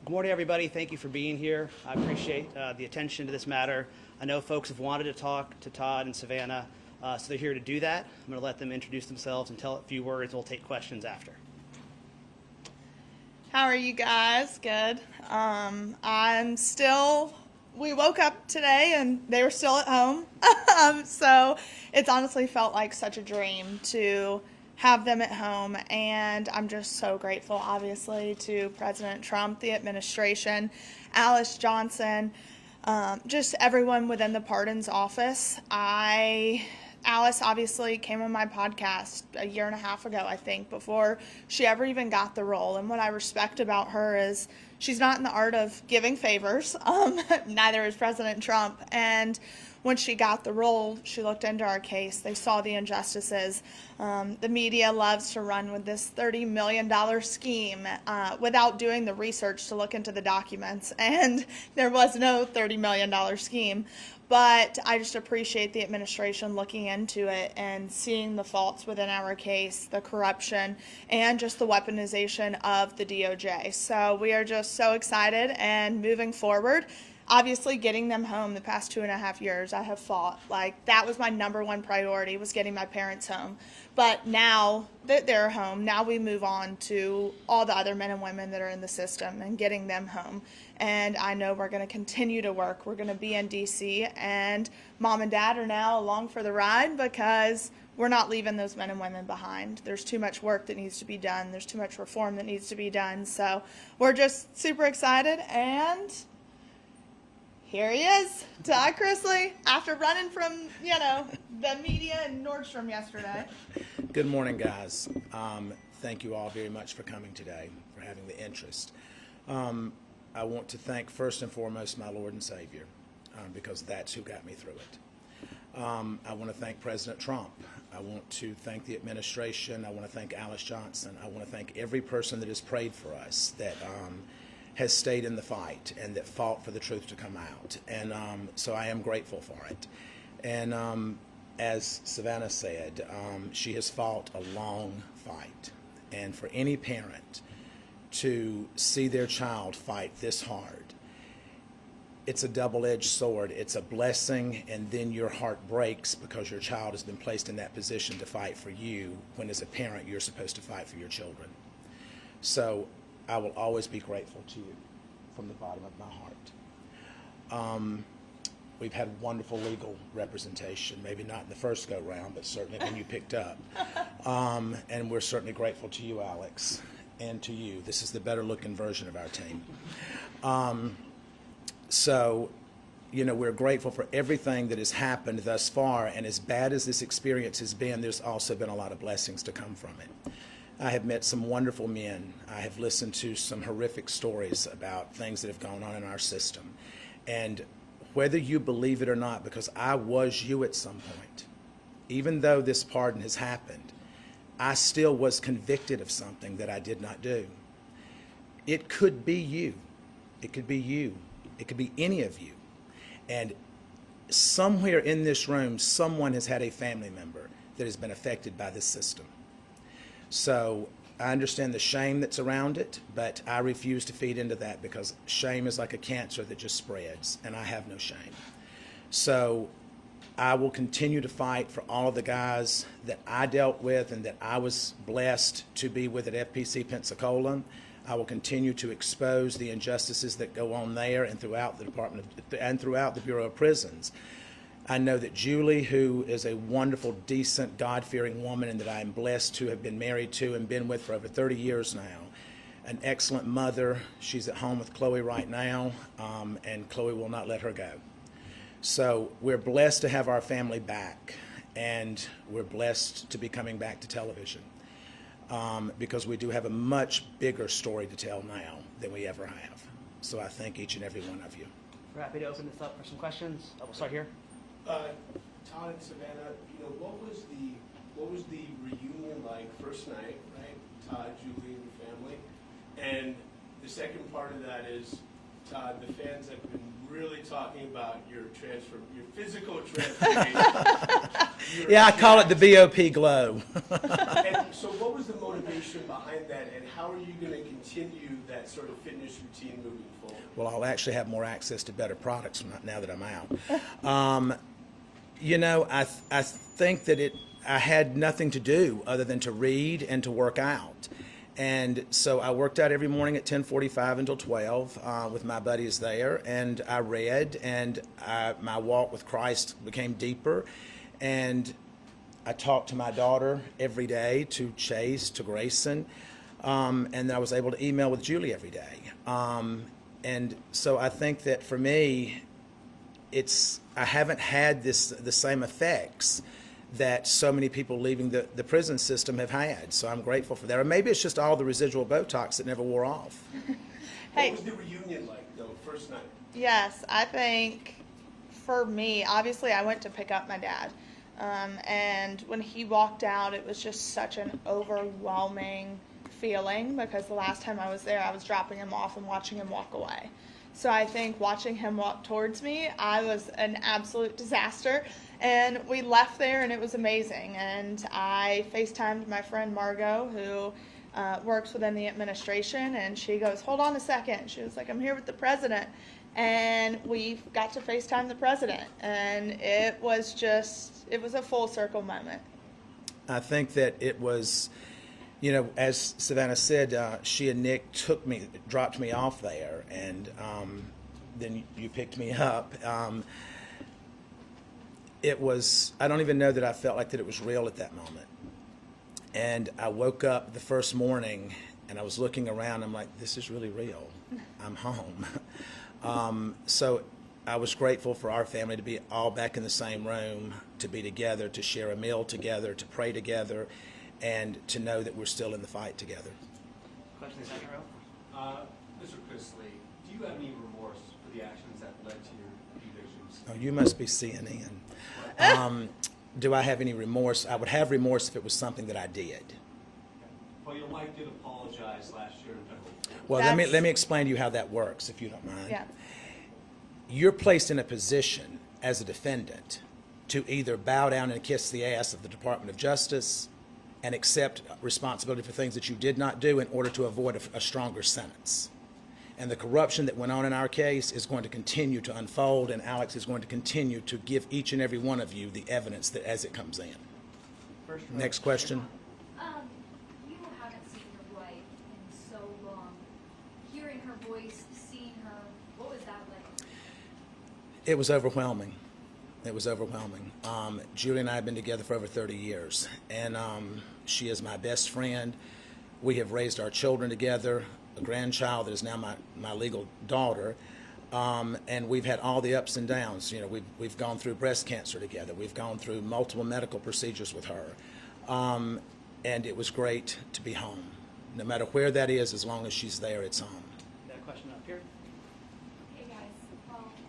Good morning, everybody. Thank you for being here. I appreciate the attention to this matter. I know folks have wanted to talk to Todd and Savannah, so they're here to do that. I'm going to let them introduce themselves and tell a few words. We'll take questions after. How are you guys? Good. We woke up today and they were still at home. So it's honestly felt like such a dream to have them at home. And I'm just so grateful, obviously, to President Trump, the administration, Alice Johnson, just everyone within the pardons office. Alice obviously came on my podcast a year and a half ago, I think, before she ever even got the role. And what I respect about her is she's not in the art of giving favors. Neither is President Trump. And when she got the role, she looked into our case. They saw the injustices. The media loves to run with this $30 million scheme without doing the research to look into the documents. And there was no $30 million scheme. But I just appreciate the administration looking into it and seeing the faults within our case, the corruption, and just the weaponization of the DOJ. So we are just so excited and moving forward. Obviously, getting them home the past 2.5 years, I have fought. Like, that was my number one priority, was getting my parents home. But now that they're home, now we move on to all the other men and women that are in the system and getting them home. And I know we're going to continue to work. We're going to be in D.C., and Mom and Dad are now along for the ride because we're not leaving those men and women behind. There's too much work that needs to be done. There's too much reform that needs to be done. So we're just super excited, and here he is, Todd Chrisley, after running from, the media and Nordstrom yesterday. Good morning, guys. Thank you all very much for coming today, for having the interest. I want to thank first and foremost my Lord and Savior, because that's who got me through it. I want to thank President Trump. I want to thank the administration. I want to thank Alice Johnson. I want to thank every person that has prayed for us, that has stayed in the fight and that fought for the truth to come out. And so I am grateful for it. And as Savannah said, she has fought a long fight. And for any parent to see their child fight this hard, it's a double-edged sword. It's a blessing, and then your heart breaks because your child has been placed in that position to fight for you, when as a parent you're supposed to fight for your children. So I will always be grateful to you from the bottom of my heart. We've had wonderful legal representation, maybe not in the first go-round, but certainly when you picked up. And we're certainly grateful to you, Alex, and to you. This is the better-looking version of our team. So, we're grateful for everything that has happened thus far, and as bad as this experience has been, there's also been a lot of blessings to come from it. I have met some wonderful men. I have listened to some horrific stories about things that have gone on in our system. And whether you believe it or not, because I was you at some point, even though this pardon has happened, I still was convicted of something that I did not do. It could be you. It could be you. It could be any of you. And somewhere in this room, someone has had a family member that has been affected by this system. So I understand the shame that's around it, but I refuse to feed into that, because shame is like a cancer that just spreads, and I have no shame. So I will continue to fight for all of the guys that I dealt with and that I was blessed to be with at FPC Pensacola. I will continue to expose the injustices that go on there and throughout the throughout the Bureau of Prisons. I know that Julie, who is a wonderful, decent, God-fearing woman, and that I am blessed to have been married to and been with for over 30 years now, an excellent mother. She's at home with Chloe right now, and Chloe will not let her go. So we're blessed to have our family back, and we're blessed to be coming back to television, because we do have a much bigger story to tell now than we ever have. So I thank each and every one of you. We're happy to open this up for some questions. We'll start here. Todd and Savannah, what was the reunion like first night, right? Todd, Julie, and your family. And the second part of that is, Todd, the fans have been really talking about your physical transformation. Yeah, I call it the BOP glow. And so what was the motivation behind that, and how are you going to continue that sort of fitness routine moving forward? Well, I'll actually have more access to better products now that I'm out. You know, I think that I had nothing to do other than to read and to work out. And so I worked out every morning at 10:45 until 12 with my buddies there, and I read, and my walk with Christ became deeper. And I talked to my daughter every day, to Chase, to Grayson, and I was able to email with Julie every day. And so I think that for me, I haven't had the same effects that so many people leaving the prison system have had. So I'm grateful for that. Or maybe it's just all the residual Botox that never wore off. Hey. What was the reunion like, though, first night? Yes, I think for me, obviously I went to pick up my dad. And when he walked out, it was just such an overwhelming feeling, because the last time I was there, I was dropping him off and watching him walk away. So I think watching him walk towards me, I was an absolute disaster. And we left there, and it was amazing. And I FaceTimed my friend Margot, who works within the administration, and she goes, "Hold on a second." She was like, "I'm here with the president." And we got to FaceTime the president, and it was a full circle moment. I think that it was, you know, as Savannah said, she and Nick dropped me off there, and then you picked me up. I don't even know that I felt like that it was real at that moment. And I woke up the first morning, and I was looking around, I'm like, this is really real. I'm home. So I was grateful for our family to be all back in the same room, to be together, to share a meal together, to pray together, and to know that we're still in the fight together. Question in the second row. Mr. Chrisley, do you have any remorse for the actions that led to your convictions? Oh, you must be CNN. Do I have any remorse? I would have remorse if it was something that I did. Well, your wife did apologize last year in federal court. Well, let me explain to you how that works, if you don't mind. Yeah. You're placed in a position as a defendant to either bow down and kiss the ass of the Department of Justice and accept responsibility for things that you did not do in order to avoid a stronger sentence. And the corruption that went on in our case is going to continue to unfold, and Alex is going to continue to give each and every one of you the evidence that as it comes in. First row. Next question. You haven't seen your wife in so long. Hearing her voice, seeing her, what was that like? It was overwhelming. It was overwhelming. Julie and I have been together for over 30 years, and she is my best friend. We have raised our children together, a grandchild that is now my legal daughter, and we've had all the ups and downs. You know, we've gone through breast cancer together. We've gone through multiple medical procedures with her, and it was great to be home. No matter where that is, as long as she's there, it's home. Got a question up here. Hey guys,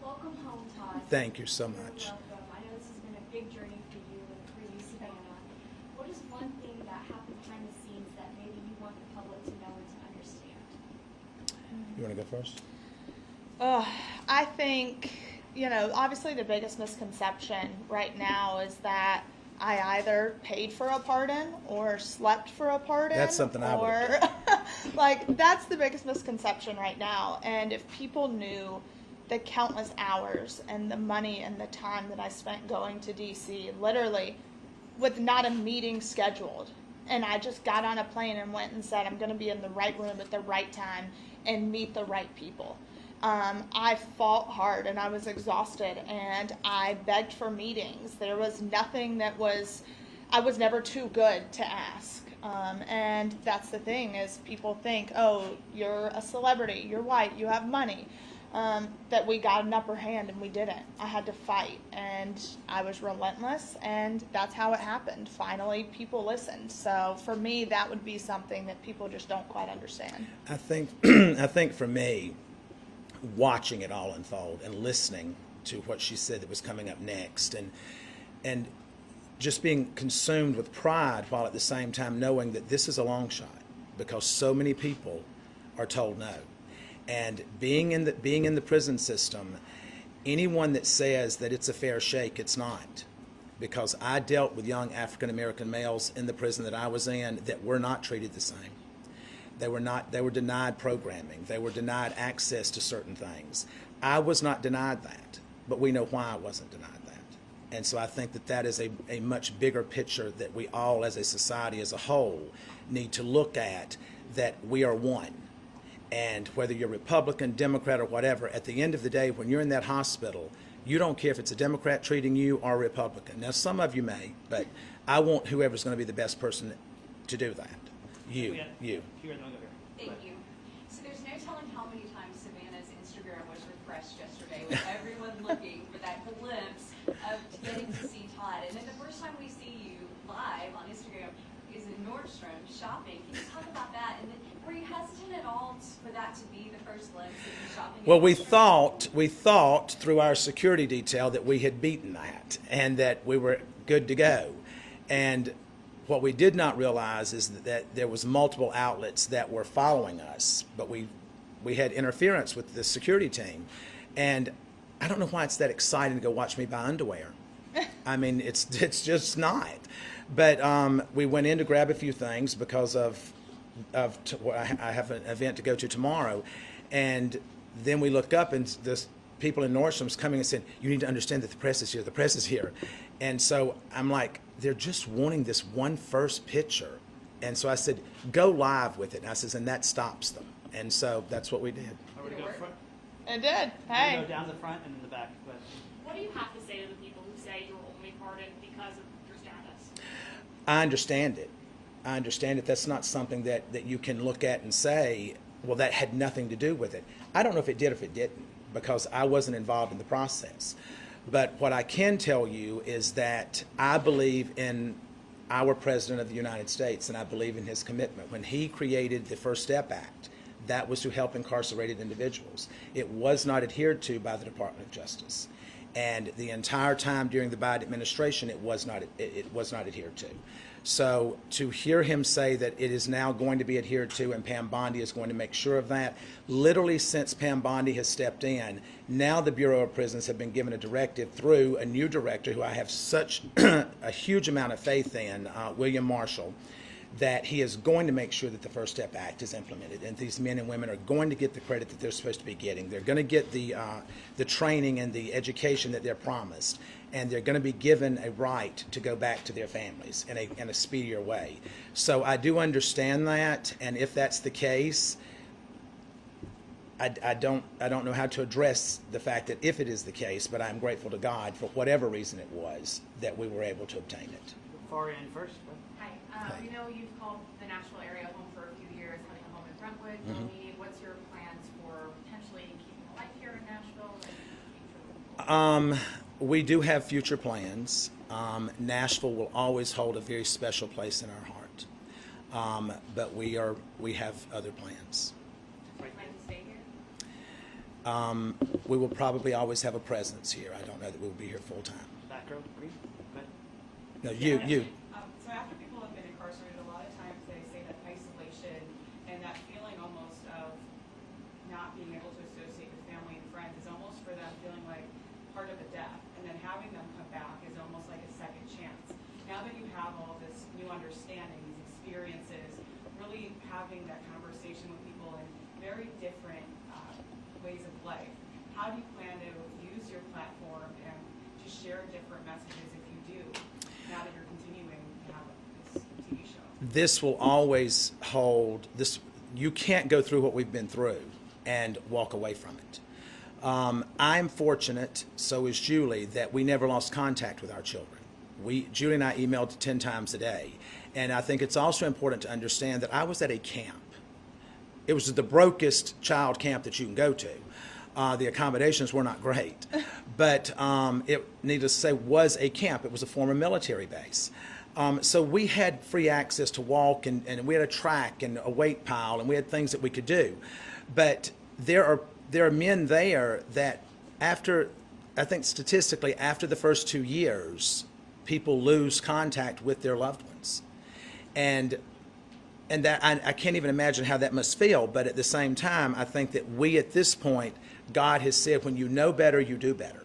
welcome home, Todd. Thank you so much. Welcome. I know this has been a big journey for you and for you, Savannah. What is one thing that happened behind the scenes that maybe you want the public to know and to understand? You want to go first? I think, obviously the biggest misconception right now is that I either paid for a pardon or slept for a pardon. That's something I would have done. That's the biggest misconception right now. And if people knew the countless hours and the money and the time that I spent going to D.C., literally with not a meeting scheduled, and I just got on a plane and went and said, I'm going to be in the right room at the right time and meet the right people. I fought hard and I was exhausted and I begged for meetings. There was nothing I was never too good to ask. And that's the thing is people think, oh, you're a celebrity, you're white, you have money, that we got an upper hand, and we didn't. I had to fight, and I was relentless, and that's how it happened. Finally, people listened. So for me, that would be something that people just don't quite understand. I think for me, watching it all unfold and listening to what she said that was coming up next, and just being consumed with pride while at the same time knowing that this is a long shot because so many people are told no. And being in the prison system, anyone that says that it's a fair shake, it's not. Because I dealt with young African American males in the prison that I was in that were not treated the same. They were denied programming. They were denied access to certain things. I was not denied that, but we know why I wasn't denied that. And so I think that that is a much bigger picture that we all as a society as a whole need to look at, that we are one. And whether you're Republican, Democrat, or whatever, at the end of the day, when you're in that hospital, you don't care if it's a Democrat treating you or a Republican. Now, some of you may, but I want whoever's going to be the best person to do that. You. Here, then I'll go here. Thank you. So there's no telling how many times Savannah's Instagram was refreshed yesterday with everyone looking for that glimpse of getting to see Todd. And then the first time we see you live on Instagram is in Nordstrom shopping. Can you talk about that? And then were you hesitant at all for that to be the first glimpse of you shopping? Well, we thought through our security detail that we had beaten that and that we were good to go. And what we did not realize is that there was multiple outlets that were following us, but we had interference with the security team. And I don't know why it's that exciting to go watch me buy underwear. I mean, it's just not. But we went in to grab a few things because I have an event to go to tomorrow, and then we look up and the people in Nordstrom's coming and saying, "You need to understand that the press is here. The press is here," and so I'm like, they're just wanting this one first picture, and so I said, "Go live with it." And I says, and that stops them, and so that's what we did. Are we to go front? It did. We're Hey. gonna go down to the front and then the back. Go ahead. What do you have to say to the people who say you're only pardoned because of your status? I understand it. I understand it. That's not something that you can look at and say, well, that had nothing to do with it. I don't know if it did or if it didn't, because I wasn't involved in the process. But what I can tell you is that I believe in our President of the United States, and I believe in his commitment. When he created the First Step Act, that was to help incarcerated individuals. It was not adhered to by the Department of Justice. And the entire time during the Biden administration, it was not adhered to. So to hear him say that it is now going to be adhered to and Pam Bondi is going to make sure of that, literally since Pam Bondi has stepped in, now the Bureau of Prisons have been given a directive through a new director who I have such a huge amount of faith in, William Marshall, that he is going to make sure that the First Step Act is implemented, and these men and women are going to get the credit that they're supposed to be getting. They're going to get the training and the education that they're promised, and they're going to be given a right to go back to their families in a speedier way. So I do understand that, and if that's the case, I don't know how to address the fact that if it is the case, but I'm grateful to God for whatever reason it was that we were able to obtain it. Far end first. Go ahead. Hi, we know you've called the Nashville area home for a few years, having a home in Brentwood. What's your plans for potentially keeping a life here in Nashville and future? We do have future plans. Nashville will always hold a very special place in our heart, but we have other plans. Plan to stay here? We will probably always have a presence here. I don't know that we will be here full time. Back row, green. Go ahead. No, you. So after people have been incarcerated, a lot of times they say that isolation and that feeling almost of not being able to associate with family and friends is almost for them feeling like part of a death. And then having them come back is almost like a second chance. Now that you have all this new understanding, these experiences, really having that conversation with people in very different ways of life, how do you plan to use your platform and to share different messages if you do, now that you're continuing to have this TV show? This will always hold this. You can't go through what we've been through and walk away from it. I'm fortunate, so is Julie, that we never lost contact with our children. Julie and I emailed 10 times a day. And I think it's also important to understand that I was at a camp. It was the brokest child camp that you can go to. The accommodations were not great. But it, needless to say, was a camp. It was a former military base. So we had free access to walk, and we had a track and a weight pile, and we had things that we could do. But there are men there that after, I think statistically, after the first 2 years, people lose contact with their loved ones. And And that I can't even imagine how that must feel. But at the same time, I think that we at this point, God has said, when you know better, you do better.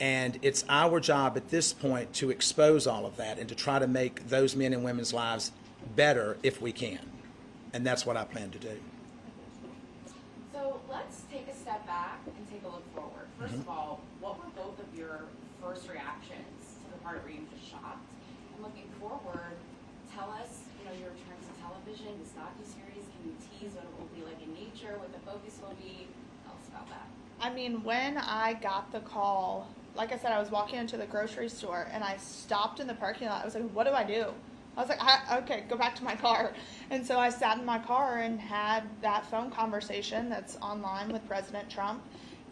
And it's our job at this point to expose all of that and to try to make those men and women's lives better if we can. And that's what I plan to do. So let's take a step back and take a look forward. First of all, what were both of your first reactions to the part where you were just shocked? And looking forward, tell us, your returns to television, this docuseries. Can you tease what it will be like in nature, what the focus will be? Tell us about that. I mean, when I got the call, like I said, I was walking into the grocery store and I stopped in the parking lot. I was like, what do I do? I was like, okay, go back to my car. And so I sat in my car and had that phone conversation that's online with President Trump.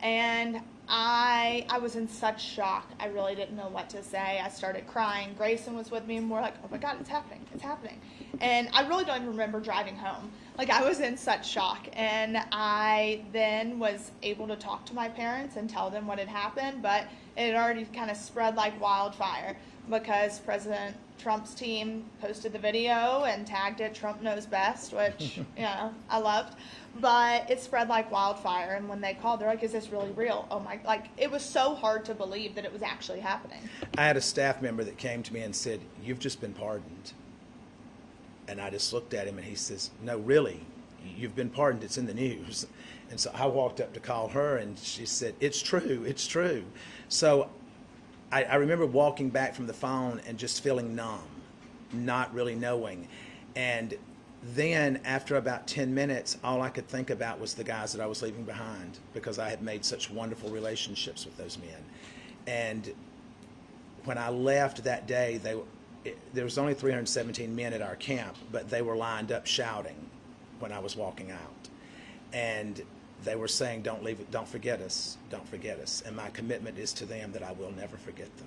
And I was in such shock. I really didn't know what to say. I started crying. Grayson was with me and we're like, oh my God, it's happening. It's happening. And I really don't even remember driving home. Like, I was in such shock. And I then was able to talk to my parents and tell them what had happened, but it had already kind of spread like wildfire because President Trump's team posted the video and tagged it Trump Knows Best, which, I loved. But it spread like wildfire. And when they called, they're like, is this really real? Oh my, like, it was so hard to believe that it was actually happening. I had a staff member that came to me and said, you've just been pardoned. And I just looked at him and he says, no, really, you've been pardoned. It's in the news. And so I walked up to call her and she said, it's true, it's true. So I remember walking back from the phone and just feeling numb, not really knowing. And then after about 10 minutes, all I could think about was the guys that I was leaving behind because I had made such wonderful relationships with those men. And when I left that day, there was only 317 men at our camp, but they were lined up shouting when I was walking out. And they were saying, don't leave it, don't forget us, don't forget us. And my commitment is to them that I will never forget them.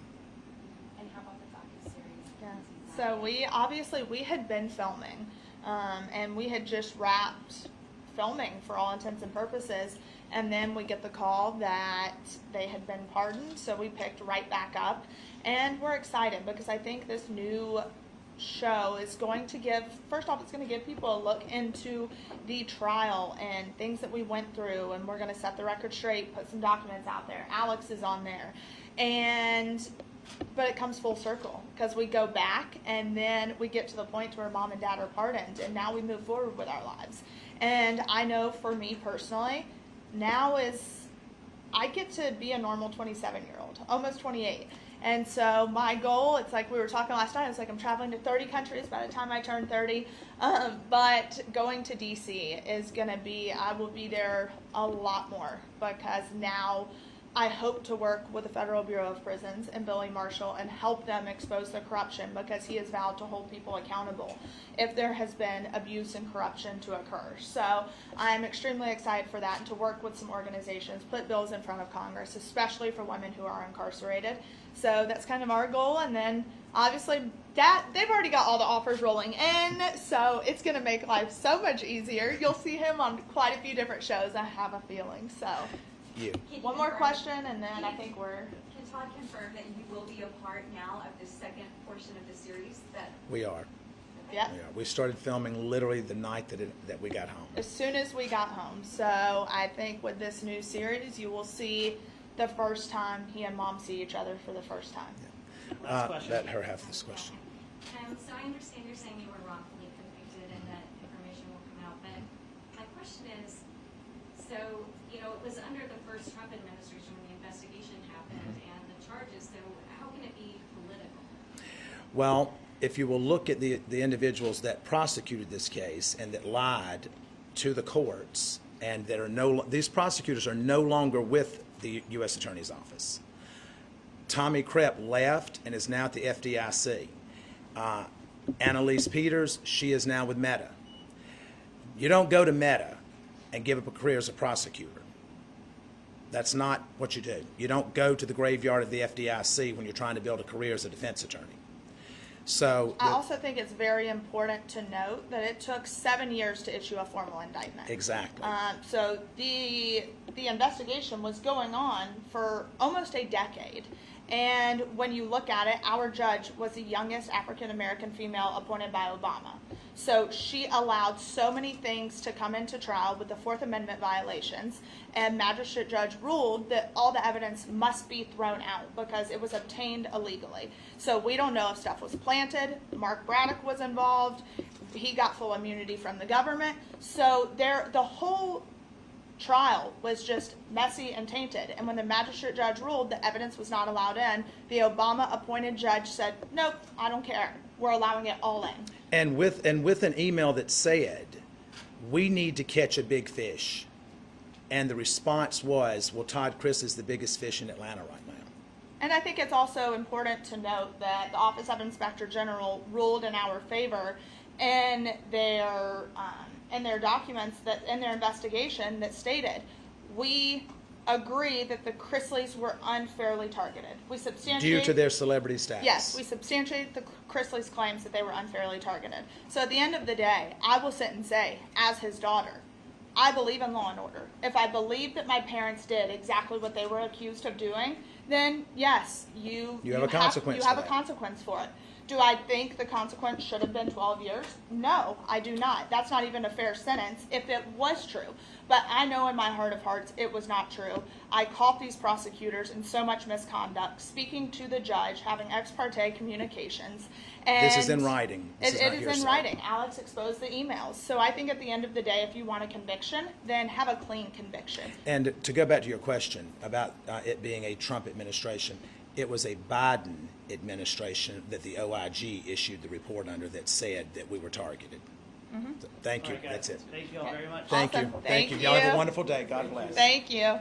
And how about the docuseries? Yeah. So we had been filming, and we had just wrapped filming for all intents and purposes. And then we get the call that they had been pardoned, so we picked right back up. And we're excited because I think this new show is going to give, first off, it's going to give people a look into the trial and things that we went through, and we're going to set the record straight, put some documents out there. Alex is on there. But it comes full circle because we go back and then we get to the point where mom and dad are pardoned, and now we move forward with our lives. And I know for me personally, now I get to be a normal 27-year-old, almost 28. And so my goal, it's like we were talking last night, it's like I'm traveling to 30 countries by the time I turn 30. But going to DC is going to be, I will be there a lot more because now I hope to work with the Federal Bureau of Prisons and Billy Marshall and help them expose the corruption because he has vowed to hold people accountable if there has been abuse and corruption to occur. So I'm extremely excited for that and to work with some organizations, put bills in front of Congress, especially for women who are incarcerated. So that's kind of our goal. And then obviously they've already got all the offers rolling in, so it's going to make life so much easier. You'll see him on quite a few different shows, I have a feeling. So one more question, and then I think we're... Can Todd confirm that you will be a part now of the second portion of the series? We are. Yeah. We started filming literally the night that we got home. As soon as we got home. So I think with this new series, you will see the first time he and mom see each other for the first time. Yeah. Last question. Let her have this question. So I understand you're saying you were wrongfully convicted and that information will come out, but my question is, so, it was under the first Trump administration when the investigation happened and the charges, so how can it be political? Well, if you will look at the individuals that prosecuted this case and that lied to the courts, and that are these prosecutors are no longer with the U.S. Attorney's Office. Tommy Krepp left and is now at the FDIC. Annalise Peters, she is now with Meta. You don't go to Meta and give up a career as a prosecutor. That's not what you do. You don't go to the graveyard of the FDIC when you're trying to build a career as a defense attorney. So I also think it's very important to note that it took 7 years to issue a formal indictment. Exactly. So the investigation was going on for almost a decade. And when you look at it, our judge was the youngest African-American female appointed by Obama. So she allowed so many things to come into trial with the Fourth Amendment violations, and magistrate judge ruled that all the evidence must be thrown out because it was obtained illegally. So we don't know if stuff was planted. Mark Braddock was involved. He got full immunity from the government. So the whole trial was just messy and tainted. And when the magistrate judge ruled the evidence was not allowed in, the Obama appointed judge said, nope, I don't care. We're allowing it all in. And with an email that said, we need to catch a big fish. And the response was, well, Todd Chrisley is the biggest fish in Atlanta right now. And I think it's also important to note that the Office of Inspector General ruled in our favor in their documents, that in their investigation, that stated, we agree that the Chrisleys were unfairly targeted. We substantiate Due to their celebrity status. Yes, we substantiate the Chrisleys' claims that they were unfairly targeted. So at the end of the day, I will sit and say, as his daughter, I believe in law and order. If I believe that my parents did exactly what they were accused of doing, then yes, you have a consequence You have for a that. consequence for it. Do I think the consequence should have been 12 years? No, I do not. That's not even a fair sentence if it was true. But I know in my heart of hearts it was not true. I caught these prosecutors in so much misconduct, speaking to the judge, having ex parte communications. And This is in writing. This is not it is in hearsay. writing. Alex exposed the emails. So I think at the end of the day, if you want a conviction, then have a clean conviction. And to go back to your question about it being a Trump administration, it was a Biden administration that the OIG issued the report under that said that we were targeted. So, thank you. All right, guys. That's it. Thank you all very much. Thank Awesome. you. Thank Y'all have you. a wonderful day. God bless. Thank you.